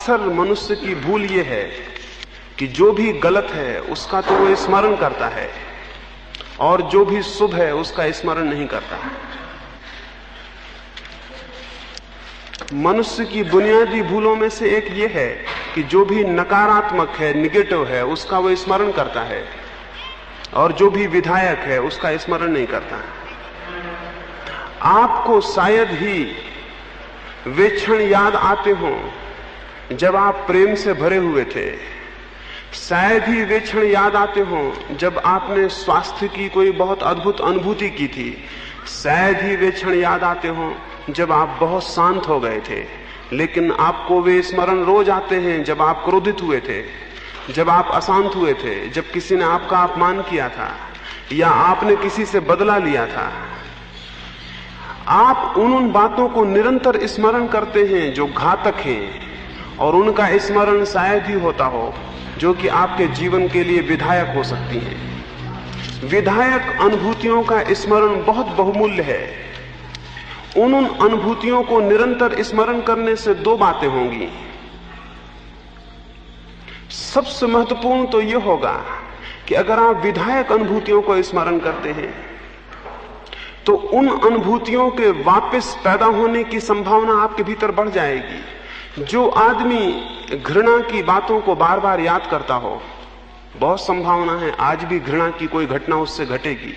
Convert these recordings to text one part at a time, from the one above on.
अक्सर मनुष्य की भूल ये है कि जो भी गलत है उसका तो वो स्मरण करता है और जो भी शुभ है उसका स्मरण नहीं करता। मनुष्य की बुनियादी भूलों में से एक ये है कि जो भी नकारात्मक है, निगेटिव है, उसका वो स्मरण करता है और जो भी विधायक है उसका स्मरण नहीं करता। आपको शायद ही वे क्षण याद आते हों जब आप प्रेम से भरे हुए थे, शायद ही वे क्षण याद आते हों जब आपने स्वास्थ्य की कोई बहुत अद्भुत अनुभूति की थी, शायद ही वे क्षण याद आते हों जब आप बहुत शांत हो गए थे। लेकिन आपको वे स्मरण रोज आते हैं जब आप क्रोधित हुए थे, जब आप अशांत हुए थे, जब किसी ने आपका अपमान किया था या आपने किसी से बदला लिया था। आप उन बातों को निरंतर स्मरण करते हैं जो घातक हैं और उनका स्मरण शायद ही होता हो जो कि आपके जीवन के लिए विधायक हो सकती हैं। विधायक अनुभूतियों का स्मरण बहुत बहुमूल्य है। उन अनुभूतियों को निरंतर स्मरण करने से दो बातें होंगी। सबसे महत्वपूर्ण तो यह होगा कि अगर आप विधायक अनुभूतियों को स्मरण करते हैं तो उन अनुभूतियों के वापस पैदा होने की संभावना आपके भीतर बढ़ जाएगी। जो आदमी घृणा की बातों को बार बार याद करता हो, बहुत संभावना है आज भी घृणा की कोई घटना उससे घटेगी।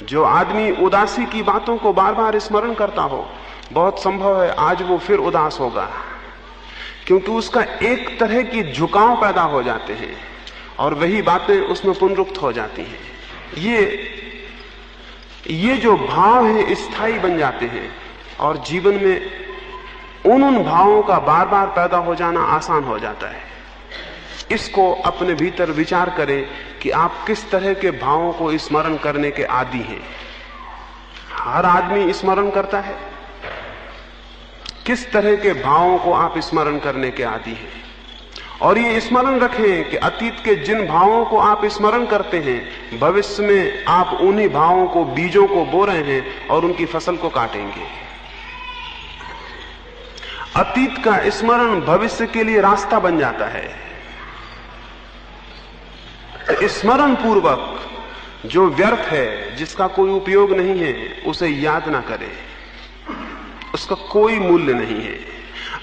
जो आदमी उदासी की बातों को बार बार स्मरण करता हो, बहुत संभव है आज वो फिर उदास होगा, क्योंकि उसका एक तरह की झुकाव पैदा हो जाते हैं और वही बातें उसमें पुनरुक्त हो जाती हैं। ये जो भाव है स्थायी बन जाते हैं और जीवन में उन भावों का बार बार पैदा हो जाना आसान हो जाता है। इसको अपने भीतर विचार करें कि आप किस तरह के भावों को स्मरण करने के आदी हैं। हर आदमी स्मरण करता है। किस तरह के भावों को आप स्मरण करने के आदी हैं, और ये स्मरण रखें कि अतीत के जिन भावों को आप स्मरण करते हैं, भविष्य में आप उन्हीं भावों को, बीजों को बो रहे हैं और उनकी फसल को काटेंगे। अतीत का स्मरण भविष्य के लिए रास्ता बन जाता है। स्मरण पूर्वक जो व्यर्थ है, जिसका कोई उपयोग नहीं है, उसे याद ना करें। उसका कोई मूल्य नहीं है।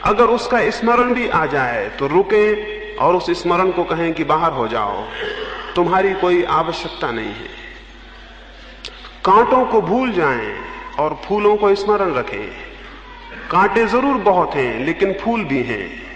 अगर उसका स्मरण भी आ जाए तो रुकें और उस स्मरण को कहें कि बाहर हो जाओ, तुम्हारी कोई आवश्यकता नहीं है। कांटों को भूल जाएं और फूलों को स्मरण रखें। कांटे जरूर बहुत हैं लेकिन फूल भी हैं।